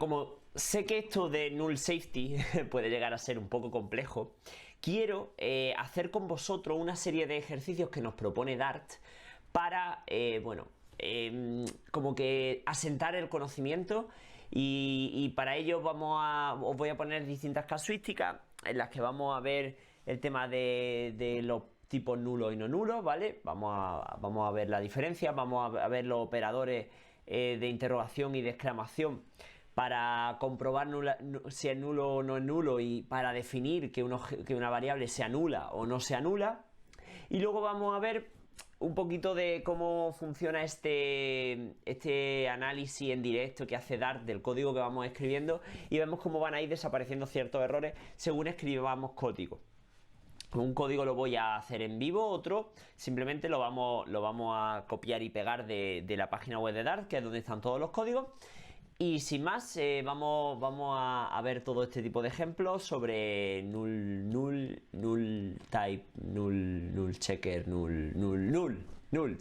como sé que esto de null safety puede llegar a ser un poco complejo, quiero hacer con vosotros una serie de ejercicios que nos propone Dart para, como que asentar el conocimiento y para ello os voy a poner distintas casuísticas en las que vamos a ver el tema de los tipos nulos y no nulos, ¿vale? Vamos a ver la diferencia, vamos a ver los operadores de interrogación y de exclamación para comprobar si es nulo o no es nulo y para definir que una variable sea nula o no sea nula. Y luego vamos a ver un poquito de cómo funciona este análisis en directo que hace Dart del código que vamos escribiendo y vemos cómo van a ir desapareciendo ciertos errores según escribamos código. Un código lo voy a hacer en vivo, otro simplemente lo vamos a copiar y pegar de la página web de Dart, que es donde están todos los códigos. Y sin más, vamos a ver todo este tipo de ejemplos sobre null type, null checker, null,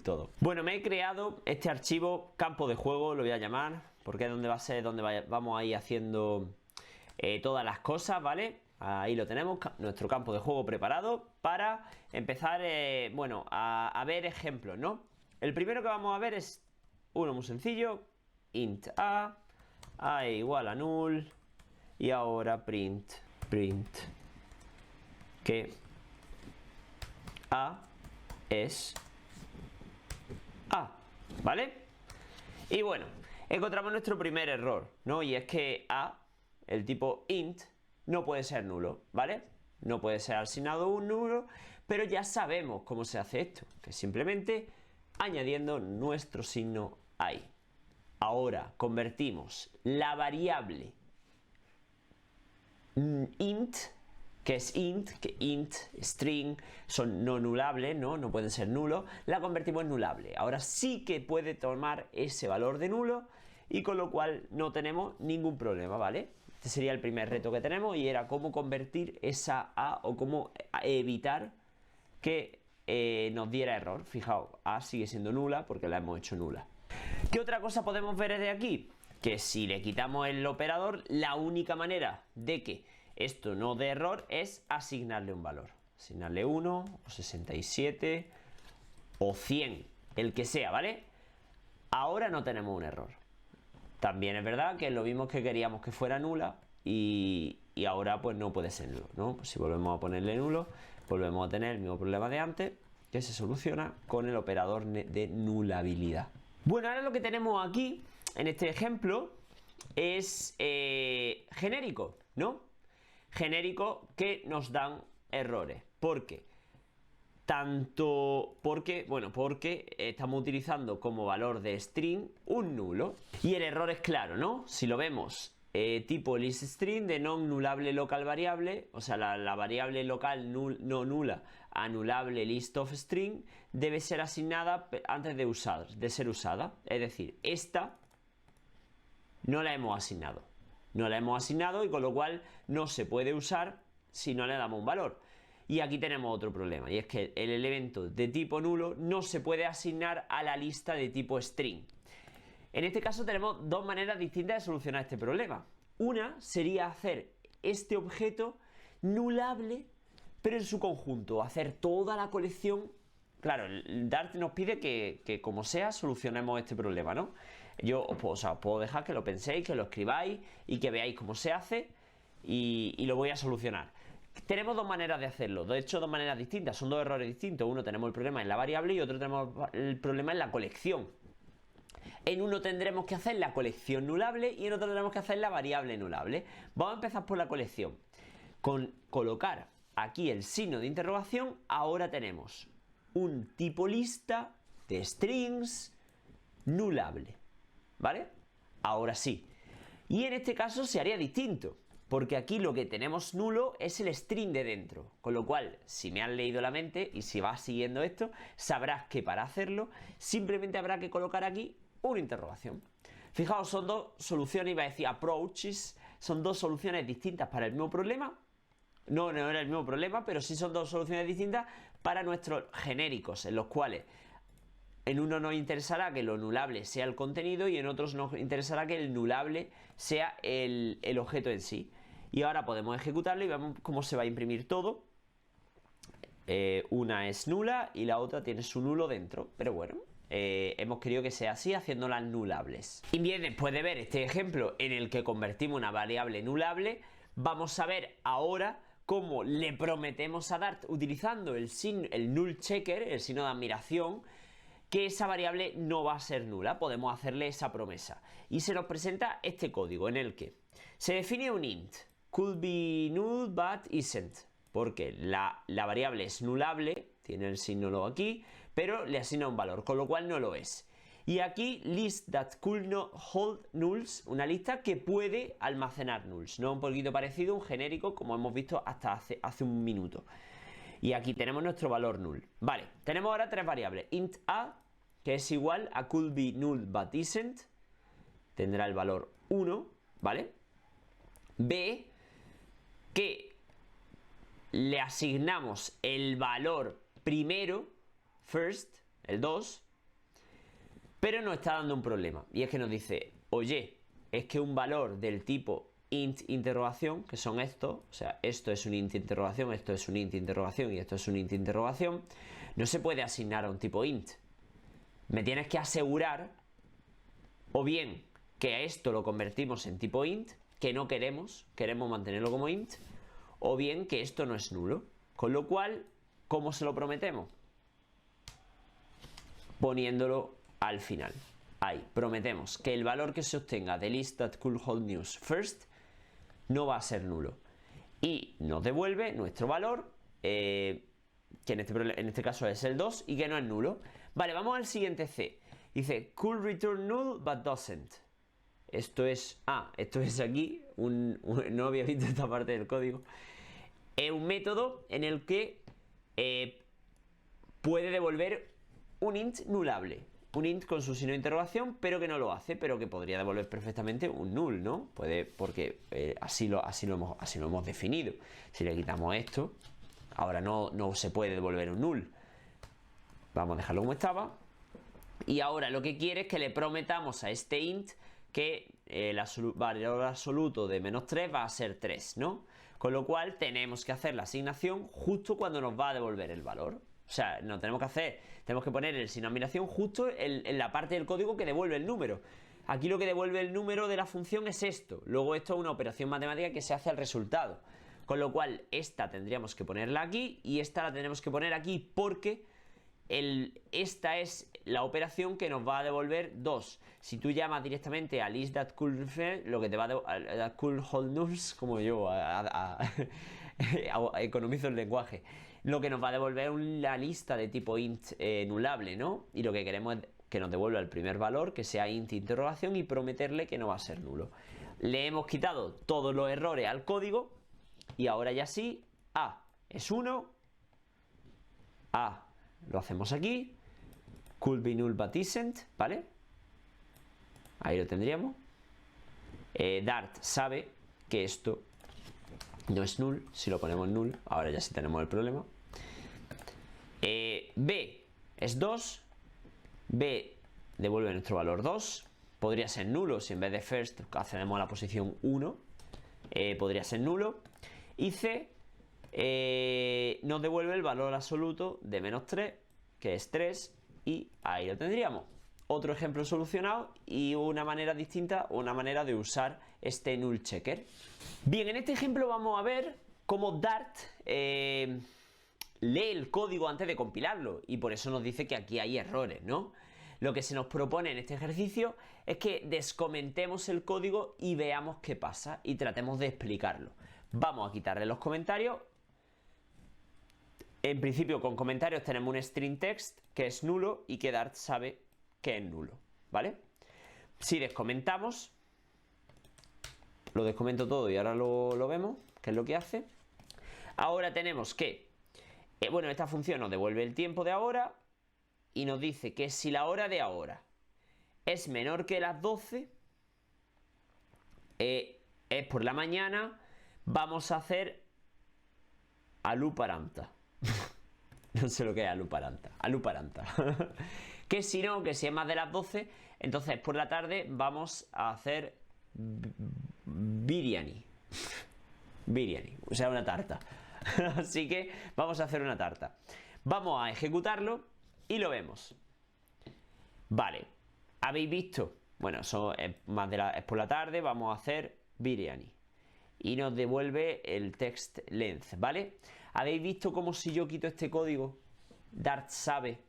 todo. Bueno, me he creado este archivo campo de juego, lo voy a llamar, porque es donde va a ser donde vamos a ir haciendo todas las cosas, ¿vale? Ahí lo tenemos, nuestro campo de juego preparado para empezar, a ver ejemplos, ¿no? El primero que vamos a ver es uno muy sencillo, int a igual a null, y ahora print que a es a, ¿vale? Y bueno, encontramos nuestro primer error, ¿no? Y es que a, el tipo int, no puede ser nulo, ¿vale? No puede ser asignado un nulo, pero ya sabemos cómo se hace esto, que simplemente añadiendo nuestro signo ahí. Ahora convertimos la variable int, que es int, string, son no nulables, no pueden ser nulos, la convertimos en nulable. Ahora sí que puede tomar ese valor de nulo y con lo cual no tenemos ningún problema, ¿vale? Este sería el primer reto que tenemos y era cómo convertir esa a o cómo evitar que nos diera error. Fijaos, a sigue siendo nula porque la hemos hecho nula. ¿Qué otra cosa podemos ver desde aquí? Que si le quitamos el operador, la única manera de que esto no dé error es asignarle un valor. Asignarle 1 o 67 o 100, el que sea, ¿vale? Ahora no tenemos un error. También es verdad que es lo mismo que queríamos que fuera nula y ahora pues no puede ser nulo, ¿no? Pues si volvemos a ponerle nulo, volvemos a tener el mismo problema de antes, que se soluciona con el operador de nulabilidad. Bueno, ahora lo que tenemos aquí, en este ejemplo, es genérico, ¿no? Genérico que nos dan errores. ¿Por qué? Porque estamos utilizando como valor de string un nulo. Y el error es claro, ¿no? Si lo vemos, tipo listString de non nulable local variable, o sea, la variable local no nula anulable list of string debe ser asignada antes de ser usada. Es decir, esta no la hemos asignado. No la hemos asignado y con lo cual no se puede usar si no le damos un valor. Y aquí tenemos otro problema, y es que el elemento de tipo nulo no se puede asignar a la lista de tipo string. En este caso tenemos dos maneras distintas de solucionar este problema. Una sería hacer este objeto nulable, pero en su conjunto, hacer toda la colección. Claro, el Dart nos pide que como sea solucionemos este problema, ¿no? Yo os puedo dejar que lo penséis, que lo escribáis y que veáis cómo se hace y lo voy a solucionar. Tenemos dos maneras de hacerlo, de hecho dos maneras distintas, son dos errores distintos. Uno tenemos el problema en la variable y otro tenemos el problema en la colección. En uno tendremos que hacer la colección nulable y en otro tendremos que hacer la variable nulable. Vamos a empezar por la colección. Con colocar aquí el signo de interrogación, ahora tenemos un tipo lista de strings nulable, ¿vale? Ahora sí. Y en este caso se haría distinto, porque aquí lo que tenemos nulo es el string de dentro, con lo cual, si me has leído la mente y si vas siguiendo esto, sabrás que para hacerlo simplemente habrá que colocar aquí una interrogación. Fijaos, son dos soluciones, iba a decir approaches, son dos soluciones distintas para el mismo problema. No era el mismo problema, pero sí son dos soluciones distintas para nuestros genéricos, en los cuales En uno nos interesará que lo nulable sea el contenido y en otros nos interesará que el nulable sea el objeto en sí. Y ahora podemos ejecutarlo y vemos cómo se va a imprimir todo. Una es nula y la otra tiene su nulo dentro, pero bueno, hemos querido que sea así haciéndolas nulables. Y bien, después de ver este ejemplo en el que convertimos una variable nulable, vamos a ver ahora cómo le prometemos a Dart, utilizando el null checker, el signo de admiración, que esa variable no va a ser nula. Podemos hacerle esa promesa. Y se nos presenta este código en el que se define un int, could be null but isn't, porque la variable es nulable, tiene el signo luego aquí, pero le asigna un valor, con lo cual no lo es. Y aquí list that could not hold nulls, una lista que puede almacenar nulls, ¿no? Un poquito parecido, un genérico, como hemos visto hasta hace un minuto. Y aquí tenemos nuestro valor null. Vale, tenemos ahora tres variables. Int a, que es igual a could be null but isn't, tendrá el valor 1, ¿vale? B, que le asignamos el valor primero, first, el 2, pero nos está dando un problema. Y es que nos dice, oye, es que un valor del tipo int interrogación, que son estos, o sea, esto es un int interrogación, esto es un int interrogación y esto es un int interrogación, no se puede asignar a un tipo int. Me tienes que asegurar, o bien que a esto lo convertimos en tipo int, que no queremos mantenerlo como int, o bien que esto no es nulo. Con lo cual, ¿cómo se lo prometemos? Poniéndolo al final. Ahí, prometemos que el valor que se obtenga de list that could hold news first no va a ser nulo. Y nos devuelve nuestro valor, que en este caso es el 2 y que no es nulo. Vale, vamos al siguiente C. Dice, could return null but doesn't. Esto es aquí, no había visto esta parte del código. Es un método en el que puede devolver un int nulable. Un int con su signo de interrogación, pero que no lo hace, pero que podría devolver perfectamente un null, ¿no? Puede, porque así lo hemos definido. Si le quitamos esto, ahora no se puede devolver un null. Vamos a dejarlo como estaba. Y ahora lo que quiere es que le prometamos a este int que el valor absoluto de -3 va a ser 3, ¿no? Con lo cual tenemos que hacer la asignación justo cuando nos va a devolver el valor. O sea, no tenemos que poner el signo de admiración justo en la parte del código que devuelve el número. Aquí lo que devuelve el número de la función es esto. Luego esto es una operación matemática que se hace al resultado. Con lo cual esta tendríamos que ponerla aquí y esta la tendremos que poner aquí porque esta es la operación que nos va a devolver 2. Si tú llamas directamente a list that could refer, lo que te va a could hold nulls, como yo economizo el lenguaje, lo que nos va a devolver la lista de tipo int nulable, ¿no? Y lo que queremos es que nos devuelva el primer valor, que sea int interrogación, y prometerle que no va a ser nulo. Le hemos quitado todos los errores al código y ahora ya sí, a es 1, a lo hacemos aquí, could be null but isn't, ¿vale? Ahí lo tendríamos. Dart sabe que esto no es null, si lo ponemos null, ahora ya sí tenemos el problema. B es 2, B devuelve nuestro valor 2, podría ser nulo si en vez de first accedemos a la posición 1, podría ser nulo. Y C nos devuelve el valor absoluto de -3, que es 3, y ahí lo tendríamos. Otro ejemplo solucionado y una manera distinta, una manera de usar este null checker. Bien, en este ejemplo vamos a ver cómo Dart lee el código antes de compilarlo y por eso nos dice que aquí hay errores, ¿no? Lo que se nos propone en este ejercicio es que descomentemos el código y veamos qué pasa y tratemos de explicarlo. Vamos a quitarle los comentarios. En principio, con comentarios tenemos un string text que es nulo y que Dart sabe que es nulo, ¿vale? Si descomentamos, lo descomento todo y ahora lo vemos, qué es lo que hace. Ahora tenemos que, bueno, esta función nos devuelve el tiempo de ahora y nos dice que si la hora de ahora es menor que las 12, es por la mañana, vamos a hacer aluparanta. No sé lo que es aluparanta. Aluparanta. Que si no, que si es más de las 12, entonces por la tarde vamos a hacer biryani. Biryani, o sea, una tarta. Así que vamos a hacer una tarta. Vamos a ejecutarlo y lo vemos. Vale, habéis visto, bueno, eso es es por la tarde, vamos a hacer biryani. Y nos devuelve el text length, ¿vale? ¿Habéis visto cómo si yo quito este código, Dart sabe,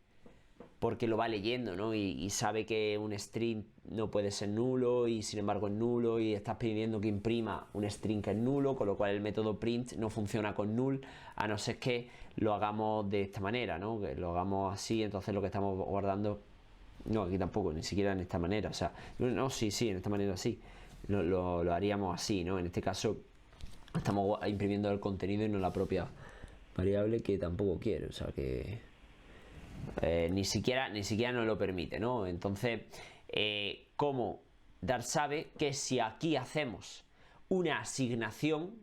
porque lo va leyendo, ¿no? Y sabe que un string no puede ser nulo y sin embargo es nulo, y estás pidiendo que imprima un string que es nulo, con lo cual el método print no funciona con null, a no ser que lo hagamos de esta manera, ¿no? Que lo hagamos así, entonces lo que estamos guardando... No, aquí tampoco, ni siquiera en esta manera, o sea, no, sí, en esta manera sí, lo haríamos así, ¿no? En este caso estamos imprimiendo el contenido y no la propia variable, que tampoco quiere, o sea que ni siquiera nos lo permite, ¿no? Entonces, como Dart sabe que si aquí hacemos una asignación,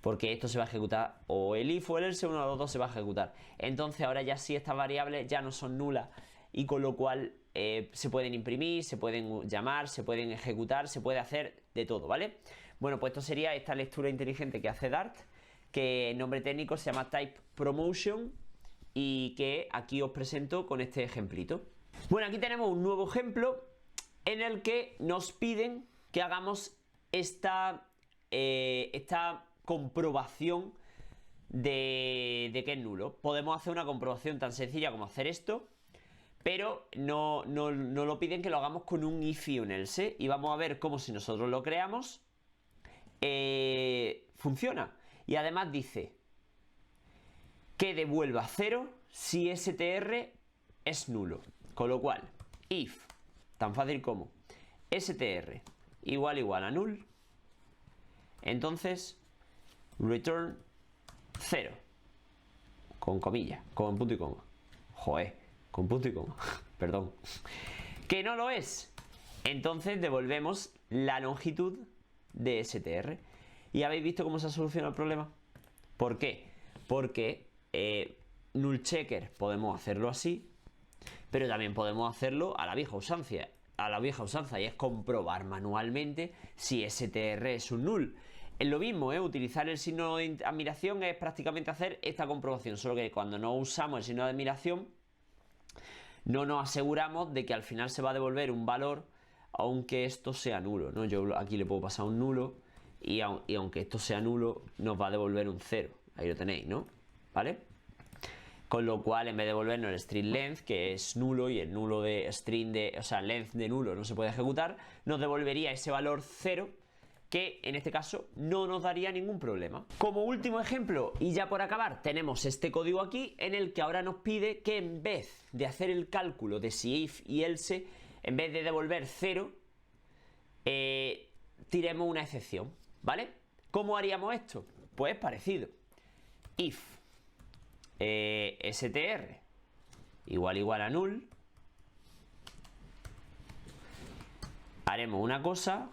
porque esto se va a ejecutar, o el if o el else, uno de los dos se va a ejecutar, entonces ahora ya sí estas variables ya no son nulas, y con lo cual se pueden imprimir, se pueden llamar, se pueden ejecutar, se puede hacer de todo, ¿vale? Bueno, pues esto sería esta lectura inteligente que hace Dart, que el nombre técnico se llama Type Promotion, y que aquí os presento con este ejemplito. Bueno, aquí tenemos un nuevo ejemplo en el que nos piden que hagamos esta comprobación de que es nulo. Podemos hacer una comprobación tan sencilla como hacer esto, pero no lo piden que lo hagamos con un if y un else, y vamos a ver cómo si nosotros lo creamos funciona. Y además dice que devuelva 0 si str es nulo, con lo cual if, tan fácil como str igual a null, entonces return 0 con comillas, con punto y coma, joder, con punto y coma, perdón, que no lo es, entonces devolvemos la longitud de str. ¿Y habéis visto cómo se ha solucionado el problema? ¿Por qué? Porque null checker podemos hacerlo así, pero también podemos hacerlo a la vieja usanza, y es comprobar manualmente si str es un null. Es lo mismo, utilizar el signo de admiración es prácticamente hacer esta comprobación, solo que cuando no usamos el signo de admiración no nos aseguramos de que al final se va a devolver un valor aunque esto sea nulo, ¿no? Yo aquí le puedo pasar un nulo y aunque esto sea nulo nos va a devolver un 0, ahí lo tenéis, ¿no? ¿Vale? Con lo cual, en vez de devolvernos el string length, que es nulo, y el nulo de string o sea, length de nulo no se puede ejecutar, nos devolvería ese valor 0, que en este caso no nos daría ningún problema. Como último ejemplo, y ya por acabar, tenemos este código aquí, en el que ahora nos pide que en vez de hacer el cálculo de si if y else, en vez de devolver 0, tiremos una excepción, ¿vale? ¿Cómo haríamos esto? Pues parecido. If str igual a null, haremos una cosa,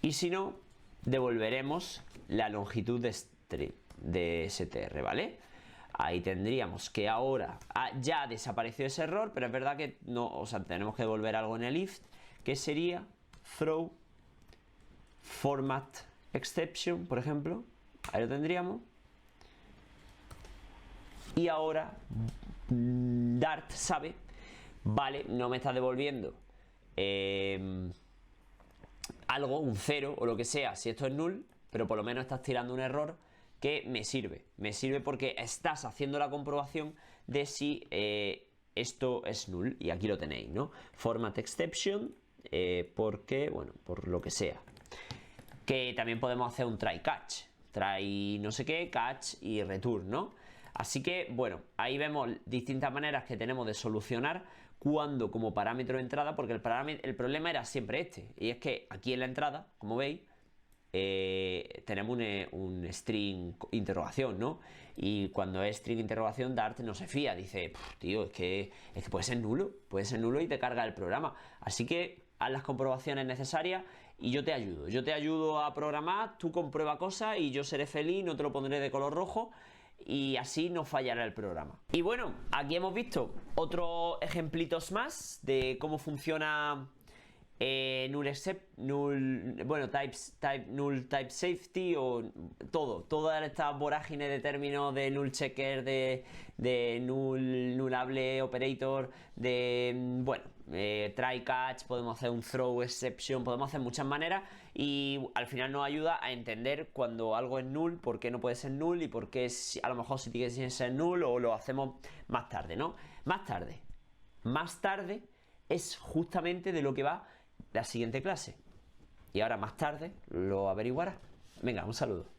y si no, devolveremos la longitud de str, ¿vale? Ahí tendríamos que ahora ya desapareció ese error, pero es verdad que no, o sea, tenemos que devolver algo en el if, que sería throw format exception, por ejemplo. Ahí lo tendríamos. Y ahora Dart sabe, vale, no me está devolviendo algo, un 0 o lo que sea, si esto es null, pero por lo menos estás tirando un error que me sirve porque estás haciendo la comprobación de si esto es null, y aquí lo tenéis, ¿no? Format exception, porque, bueno, por lo que sea. Que también podemos hacer un try catch, try no sé qué, catch y return, ¿no? Así que, bueno, ahí vemos distintas maneras que tenemos de solucionar cuando como parámetro de entrada, porque el problema era siempre este, y es que aquí en la entrada, como veis, tenemos un string interrogación, ¿no? Y cuando es string interrogación, Dart no se fía, dice, tío, es que puede ser nulo y te carga el programa. Así que haz las comprobaciones necesarias y yo te ayudo a programar, tú comprueba cosas y yo seré feliz, no te lo pondré de color rojo. y así no fallará el programa. Y bueno, aquí hemos visto otros ejemplitos más de cómo funciona null type safety o toda esta vorágine de términos de null checker, de nullable operator, de try catch, podemos hacer un throw exception, podemos hacer muchas maneras y al final nos ayuda a entender cuando algo es null, por qué no puede ser null y por qué a lo mejor sí tiene que ser null, o lo hacemos más tarde, ¿no? Más tarde es justamente de lo que va la siguiente clase. Y ahora más tarde lo averiguará. Venga, un saludo.